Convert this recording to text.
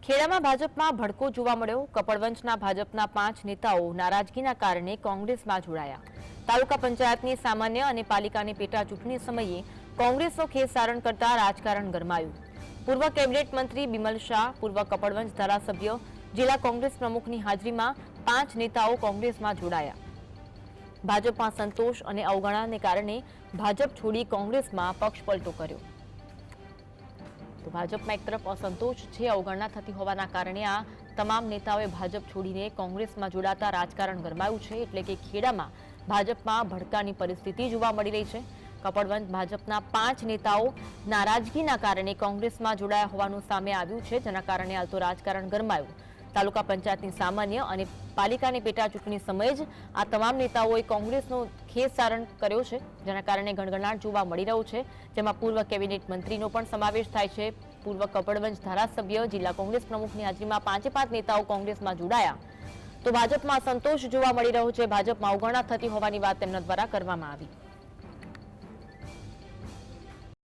ખેડામાં ભાજપમાં ભડકો જોવા મળ્યો। કપડવંજના ભાજપના 5 નેતાઓ નારાજગીના કારણે કોંગ્રેસમાં જોડાયા। તાલુકા પંચાયતની સામાન્ય અને પાલિકાની પેટા ચૂંટણી સમયે કોંગ્રેસનો ખેસારણ કરતા રાજકારણ ગરમાયું। પૂર્વ કેબિનેટ મંત્રી બિમલ શાહ, પૂર્વ કપડવંજ ધારાસભ્ય, જિલ્લા કોંગ્રેસ પ્રમુખની હાજરીમાં 5 નેતાઓ કોંગ્રેસમાં જોડાયા। ભાજપમાં સંતોષ અને અવગણનાને કારણે ભાજપ છોડી કોંગ્રેસમાં પક્ષપલટો કર્યો। તો ભાજપમાં એક તરફ અસંતોષ છે, અવગણના થતી હોવાના કારણે આ તમામ નેતાઓએ ભાજપ છોડીને કોંગ્રેસમાં જોડાતા રાજકારણ ગરમાયું છે। એટલે કે ખેડામાં ભાજપમાં ભડકાની પરિસ્થિતિ જોવા મળી રહી છે। કપડવંજ ભાજપના 5 નેતાઓ નારાજગીના કારણે કોંગ્રેસમાં જોડાયા હોવાનું સામે આવ્યું છે, જેના કારણે હાલ તો રાજકારણ ગરમાયું। તાલુકા પંચાયતની સામાન્ય અને પાલિકાની પેટા ચૂંટણી સમયે જ આ તમામ નેતાઓએ કોંગ્રેસનો ખેસારણ કર્યો છે, જેના કારણે ગણગણાટ જોવા મળી રહ્યો છે, જેમાં પૂર્વ કેબિનેટ મંત્રીનો પણ સમાવેશ થાય છે। પૂર્વ કપડવંજ ધારાસભ્ય, જિલ્લા કોંગ્રેસ પ્રમુખની હાજરીમાં 5 નેતાઓ કોંગ્રેસમાં જોડાયા। તો ભાજપમાં સંતોષ જોવા મળી રહ્યો છે, ભાજપમાં અવગણના થતી હોવાની વાત તેમના દ્વારા કરવામાં આવી।